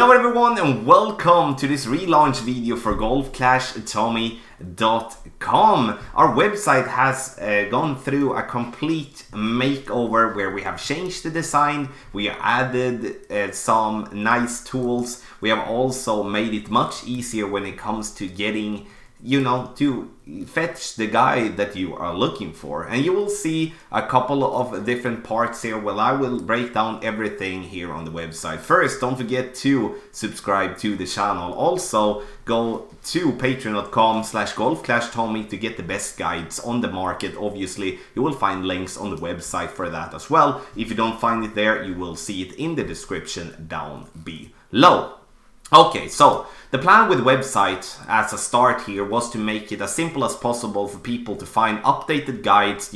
Hello everyone and welcome to this relaunch video for GolfClashTommy.com. Our website has gone through a complete makeover where we have changed the design, we added some nice tools, we have also made it much easier when it comes to getting, to fetch the guide that you are looking for. And you will see a couple of different parts here. Well, I will break down everything here on the website. First, don't forget to subscribe to the channel. Also, go to patreon.com/golfclashtommy to get the best guides on the market. Obviously, you will find links on the website for that as well. If you don't find it there, you will see it in the description down below. Okay, so the plan with the website as a start here was to make it as simple as possible for people to find updated guides,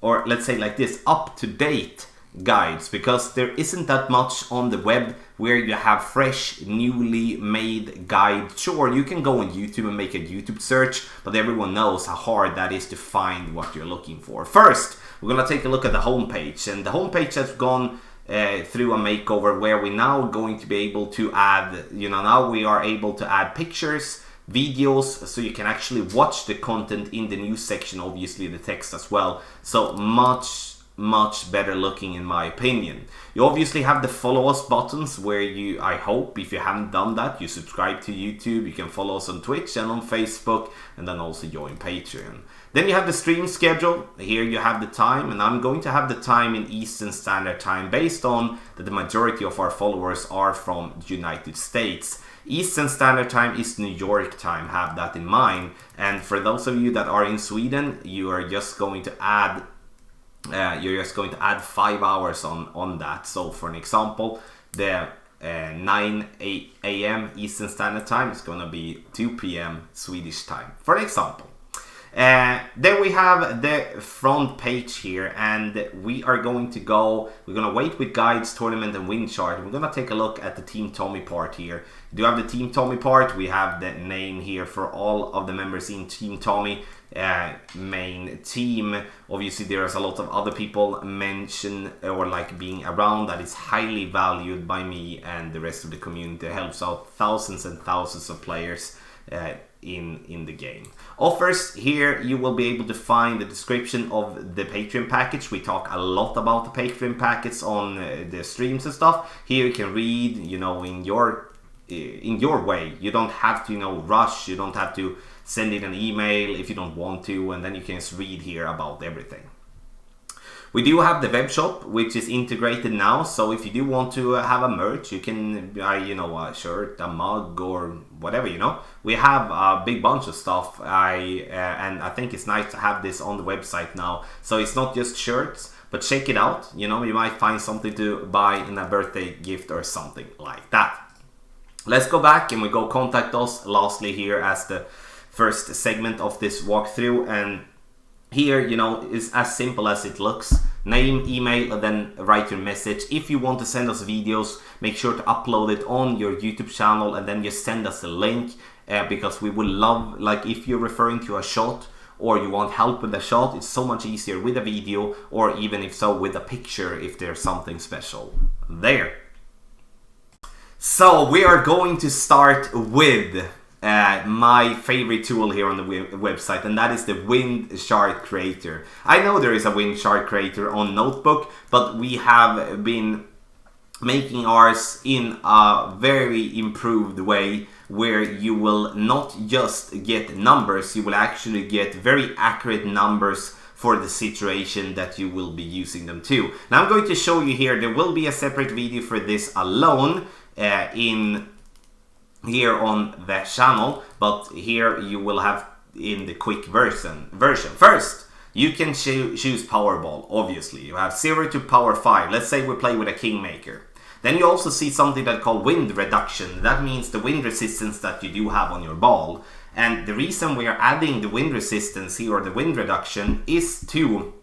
or let's say like this, up-to-date guides, because there isn't that much on the web where you have fresh, newly made guides. Sure, you can go on YouTube and make a YouTube search, but everyone knows how hard that is to find what you're looking for. First, we're gonna take a look at the homepage, and the homepage has gone through a makeover where we're now going to be able to add, now we are able to add pictures, videos, so you can actually watch the content in the news section, obviously the text as well. So much better looking in my opinion. You obviously have the follow us buttons where I hope if you haven't done that, you subscribe to YouTube, you can follow us on Twitch and on Facebook, and then also join Patreon. Then you have the stream schedule. Here you have the time, and I'm going to have the time in Eastern Standard Time based on that the majority of our followers are from the United States. Eastern Standard Time is New York time, have that in mind. And for those of you that are in Sweden, you are just going to add 5 hours on that. So for an example, the 9 a.m. Eastern Standard Time is going to be 2 p.m. Swedish time, for an example. Then we have the front page here, and we're gonna wait with guides, tournament and win chart. We're gonna take a look at the Team Tommy part here. We do have the Team Tommy part, we have the name here for all of the members in Team Tommy, main team. Obviously there's a lot of other people mentioned or like being around that is highly valued by me and the rest of the community. It helps out thousands and thousands of players in the game. Offers, here you will be able to find the description of the Patreon package. We talk a lot about the Patreon packets on the streams and stuff. Here you can read, in your way. You don't have to, rush. You don't have to send in an email if you don't want to, and then you can just read here about everything. We do have the web shop, which is integrated now, so if you do want to have a merch, you can buy, a shirt, a mug, or whatever, We have a big bunch of stuff, and I think it's nice to have this on the website now. So it's not just shirts, but check it out, you might find something to buy in a birthday gift or something like that. Let's go back and we go contact us lastly here as the first segment of this walkthrough, and here, is as simple as it looks. Name, email, and then write your message. If you want to send us videos, make sure to upload it on your YouTube channel and then just send us a link, because we would love, like if you're referring to a shot or you want help with the shot, it's so much easier with a video, or even if so with a picture if there's something special there. So we are going to start with my favorite tool here on the website, and that is the Wind Chart Creator. I know there is a Wind Chart Creator on Notebook, but we have been making ours in a very improved way where you will not just get numbers, you will actually get very accurate numbers for the situation that you will be using them to. Now I'm going to show you here, there will be a separate video for this alone here on the channel, but here you will have in the quick version. First, you can choose Powerball, obviously. You have 0 to power 5. Let's say we play with a Kingmaker. Then you also see something that called wind reduction. That means the wind resistance that you do have on your ball. And the reason we are adding the wind resistance here, or the wind reduction, is to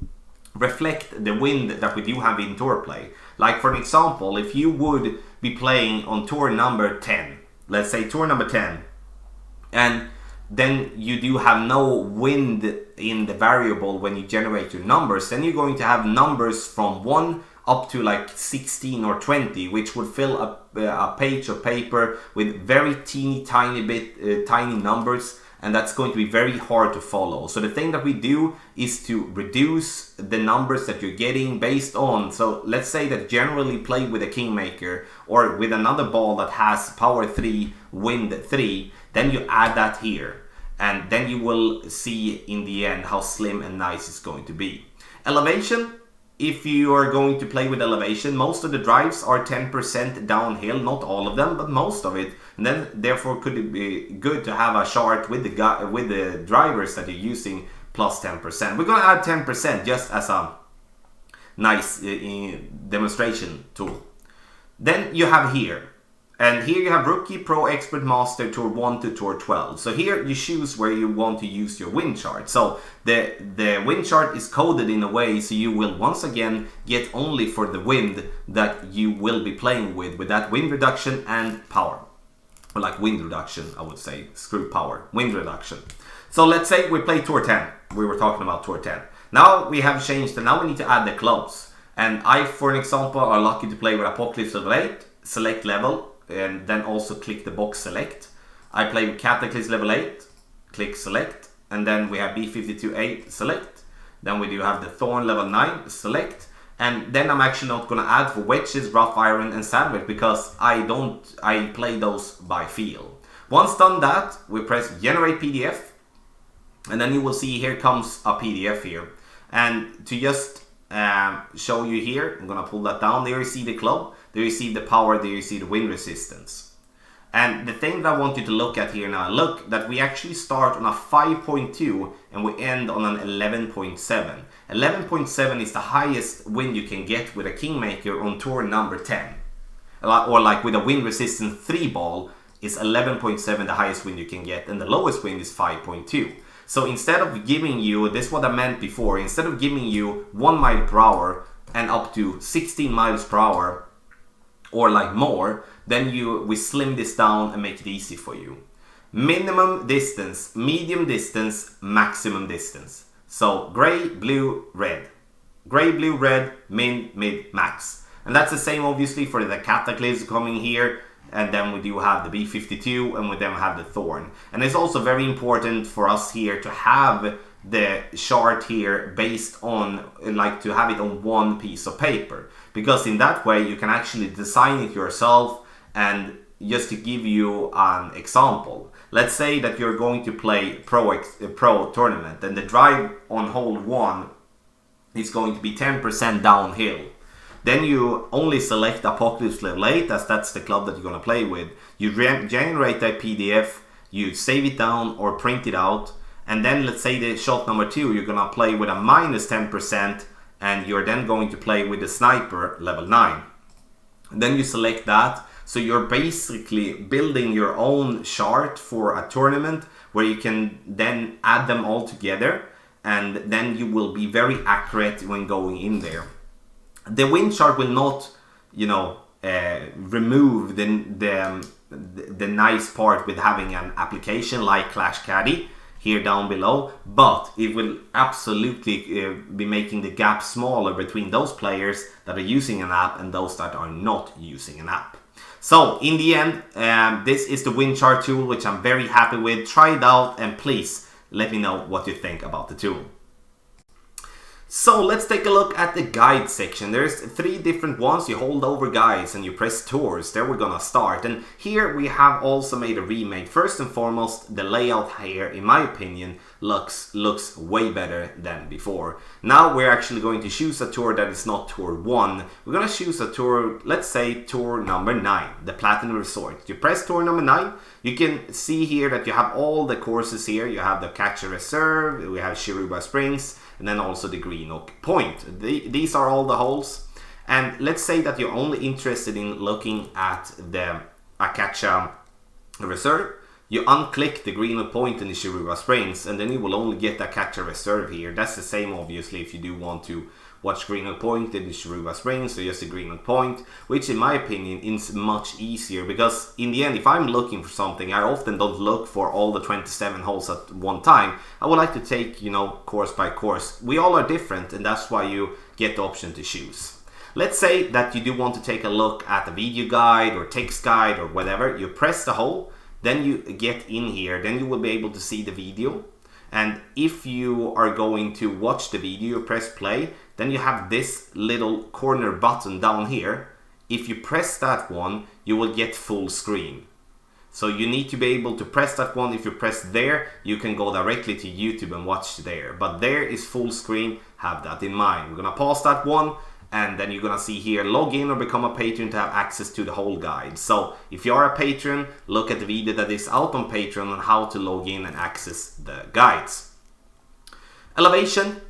reflect the wind that we do have in tour play. Like for an example, if you would be playing on tour number 10, let's say tour number 10, and then you do have no wind in the variable when you generate your numbers, then you're going to have numbers from 1 up to like 16 or 20, which would fill a page of paper with very tiny numbers, and that's going to be very hard to follow. So the thing that we do is to reduce the numbers that you're getting based on, so let's say that generally play with a Kingmaker or with another ball that has power 3, wind 3, then you add that here, and then you will see in the end how slim and nice it's going to be. Elevation, if you are going to play with elevation, most of the drives are 10% downhill, not all of them, but most of it. And then therefore could it be good to have a chart with the drivers that you're using plus 10%. We're going to add 10% just as a nice demonstration tool. Then you have here, and here you have Rookie, Pro, Expert, Master, Tour 1 to Tour 12. So here you choose where you want to use your wind chart. So the wind chart is coded in a way so you will once again get only for the wind that you will be playing with that wind reduction and power. Or like wind reduction, I would say. Screw power. Wind reduction. So let's say we play Tour 10. We were talking about Tour 10. Now we have changed, and now we need to add the clubs. And I, for an example, are lucky to play with Apocalypse level 8, select level, and then also click the box select. I play with Cataclysm level 8, click select, and then we have B52A select. Then we do have the Thorn level 9 select, and then I'm actually not going to add for wedges, rough iron and sandwich because I play those by feel. Once done that, we press generate PDF, and then you will see here comes a PDF here. And to just show you here, I'm going to pull that down. There you see the club. There you see the power, there you see the wind resistance. And the thing that I want you to look at here now, look that we actually start on a 5.2 and we end on an 11.7. 11.7 is the highest wind you can get with a Kingmaker on tour number 10. Or like with a wind resistant 3 ball is 11.7 the highest wind you can get, and the lowest wind is 5.2. So instead of giving you, this is what I meant before, instead of giving you 1 mile per hour and up to 16 miles per hour, or like more, then we slim this down and make it easy for you. Minimum distance, medium distance, maximum distance. So gray, blue, red. Gray, blue, red, min, mid, max. And that's the same obviously for the Cataclysm coming here. And then we do have the B52 and we then have the Thorn. And it's also very important for us here to have the chart here based on, like to have it on one piece of paper. Because in that way you can actually design it yourself. And just to give you an example, let's say that you're going to play pro tournament and the drive on hole 1 is going to be 10% downhill. Then you only select Apocalypse level 8 as that's the club that you're going to play with. You generate that PDF, you save it down or print it out, and then let's say the shot number 2 you're going to play with a minus 10% and you're then going to play with the Sniper level 9. And then you select that. So you're basically building your own chart for a tournament where you can then add them all together, and then you will be very accurate when going in there. The wind chart will not, remove the nice part with having an application like Clash Caddy here down below, but it will absolutely be making the gap smaller between those players that are using an app and those that are not using an app. So in the end, this is the wind chart tool, which I'm very happy with. Try it out and please let me know what you think about the tool. So let's take a look at the guide section. There's 3 different ones. You hold over guides and you press tours. There we're gonna start. And here we have also made a remake. First and foremost, the layout here, in my opinion, looks way better than before. Now we're actually going to choose a tour that is not tour 1. We're gonna choose a tour, let's say tour number 9, the Platinum Resort. You press tour number 9. You can see here that you have all the courses here. You have the Catcher Reserve, we have Shiruba Springs, and then also the Green Oak Point. These are all the holes. And let's say that you're only interested in looking at the Acacia Reserve. You unclick the Green Oak Point and the Shiruba Springs, and then you will only get the Acacia Reserve here. That's the same obviously if you do want to watch Green Oak Point and the Shiruba Springs, so just the Green Oak Point, which in my opinion is much easier, because in the end, if I'm looking for something, I often don't look for all the 27 holes at one time. I would like to take, course by course. We all are different, and that's why you get the option to choose. let's say that you do want to take a look at the video guide or text guide or whatever. You press the hole, then you get in here, then you will be able to see the video. And if you are going to watch the video, press play, then you have this little corner button down here. If you press that one, you will get full screen. So you need to be able to press that one. If you press there, you can go directly to YouTube and watch there. But there is full screen, have that in mind. We're gonna pause that one, and then you're gonna see here, log in or become a patron to have access to the whole guide. So if you are a patron, look at the video that is out on Patreon on how to log in and access the guides. Elevation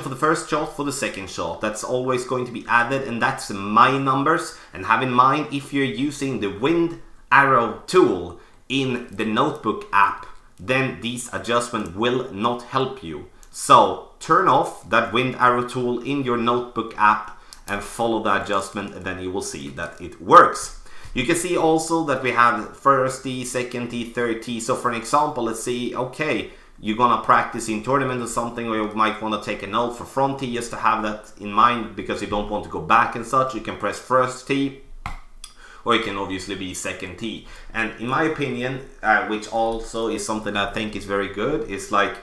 for the first shot, for the second shot. That's always going to be added, and that's my numbers. And have in mind, if you're using the wind arrow tool in the notebook app, then these adjustments will not help you. So turn off that wind arrow tool in your notebook app and follow the adjustment, and then you will see that it works. You can see also that we have first tee, second tee, third tee. So for an example, let's see, okay, you're gonna practice in tournament or something, or you might want to take a note for front tee just to have that in mind because you don't want to go back and such. You can press first tee, or it can obviously be second tee. And in my opinion, which also is something I think is very good, is like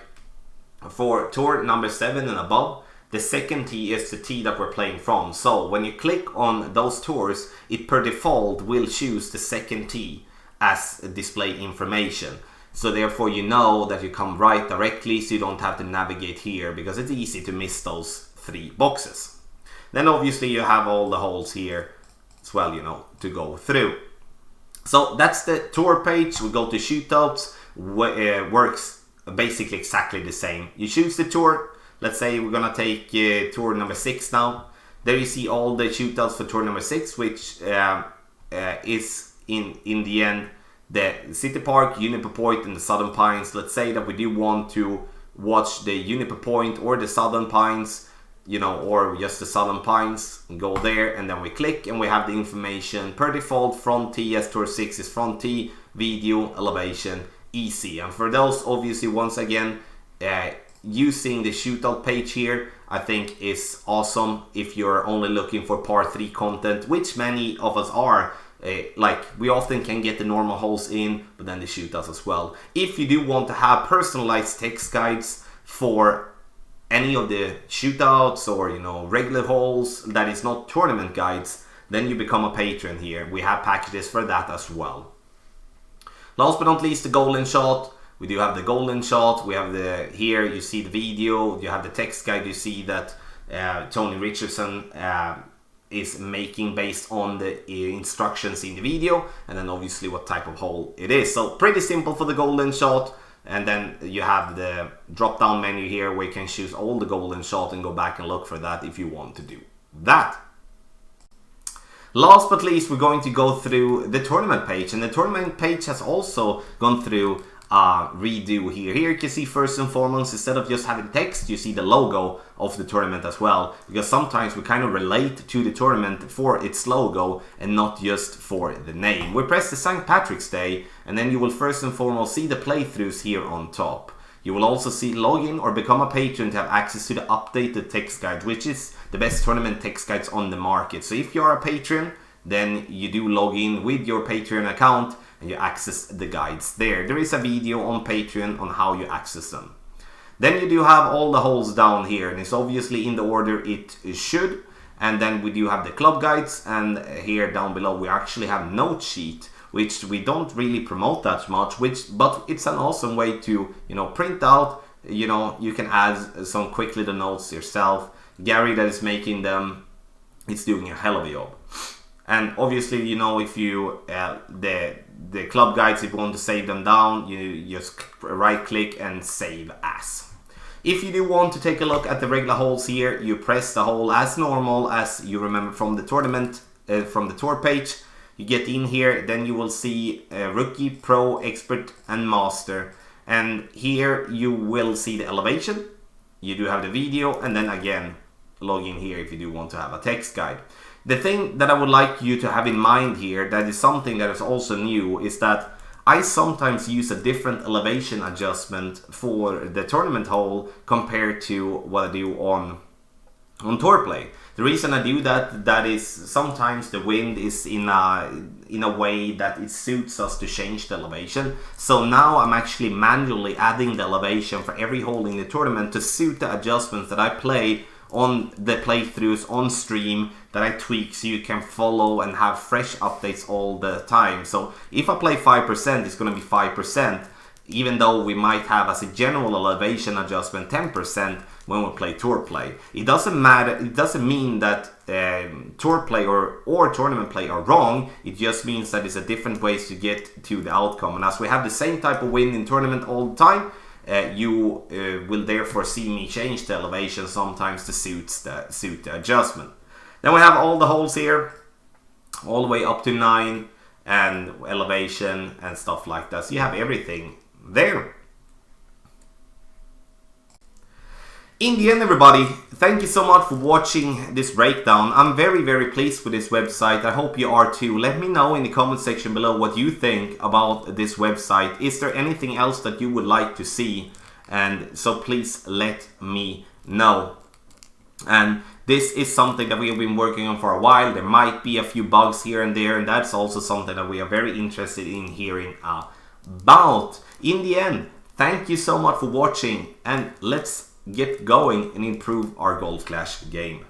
for tour number 7 and above, the second tee is the tee that we're playing from. So when you click on those tours, it per default will choose the second tee as display information. So therefore you know that you come right directly, so you don't have to navigate here, because it's easy to miss those 3 boxes. Then obviously you have all the holes here as well, you know, to go through. So that's the tour page. We go to shootouts, works basically exactly the same. You choose the tour. Let's say we're gonna take tour number 6 now. There you see all the shootouts for tour number 6, which is in the end the City Park, Juniper Point, and the Southern Pines. Let's say that we do want to watch the Juniper Point or the Southern Pines, you know, or just the Southern Pines, and go there, and then we click and we have the information per default. Front tee, as tour 6 is front tee, video, elevation, easy. And for those, obviously, once again, using the shootout page here, I think is awesome if you're only looking for par 3 content, which many of us are. Like, we often can get the normal holes in, but then the shootouts as well. If you do want to have personalized text guides for any of the shootouts or, you know, regular holes that is not tournament guides, then you become a patron here. We have packages for that as well. Last but not least, the golden shot. We do have the golden shot. We have the, here you see the video, you have the text guide. You see that Tony Richardson is making based on the instructions in the video, and then obviously what type of hole it is. So pretty simple for the golden shot. And then you have the drop down menu here where you can choose all the golden shot and go back and look for that if you want to do that. Last but least, we're going to go through the tournament page, and the tournament page has also gone through redo here. Here you can see first and foremost, instead of just having text, you see the logo of the tournament as well, because sometimes we kind of relate to the tournament for its logo and not just for the name. We press the St. Patrick's Day, and then you will first and foremost see the playthroughs here on top. You will also see login or become a patron to have access to the updated text guide, which is the best tournament text guides on the market. So if you're a patron, then you do log in with your Patreon account and you access the guides there. There is a video on Patreon on how you access them. Then you do have all the holes down here, and it's obviously in the order it should. And then we do have the club guides, and here down below we actually have note sheet, which we don't really promote that much, but it's an awesome way to, you know, print out. You know, you can add some quick little notes yourself. Gary that is making them, it's doing a hell of a job. And obviously, you know, if you the club guides, if you want to save them down, you just right click and save as. If you do want to take a look at the regular holes here, you press the hole as normal as you remember from the tournament, from the tour page. You get in here, then you will see rookie, pro, expert, and master. And here you will see the elevation. You do have the video, and then again, log in here if you do want to have a text guide. The thing that I would like you to have in mind here, that is something that is also new, is that I sometimes use a different elevation adjustment for the tournament hole compared to what I do on on tour play. The reason I do that is sometimes the wind is in a way that it suits us to change the elevation. So now I'm actually manually adding the elevation for every hole in the tournament to suit the adjustments that I play on the playthroughs on stream, that I tweak so you can follow and have fresh updates all the time. So if I play 5%, it's going to be 5%, even though we might have as a general elevation adjustment 10% when we play tour play. It doesn't matter, it doesn't mean that tour play or tournament play are wrong. It just means that it's a different ways to get to the outcome. And as we have the same type of wind in tournament all the time, you will therefore see me change the elevation sometimes to suit the adjustment. Then we have all the holes here, all the way up to 9, and elevation and stuff like that. So you have everything there. In the end, everybody, thank you so much for watching this breakdown. I'm very pleased with this website. I hope you are too. Let me know in the comment section below what you think about this website. Is there anything else that you would like to see? And so please let me know. And this is something that we have been working on for a while. There might be a few bugs here and there, and that's also something that we are very interested in hearing about. In the end, thank you so much for watching, and let's get going and improve our Golf Clash game.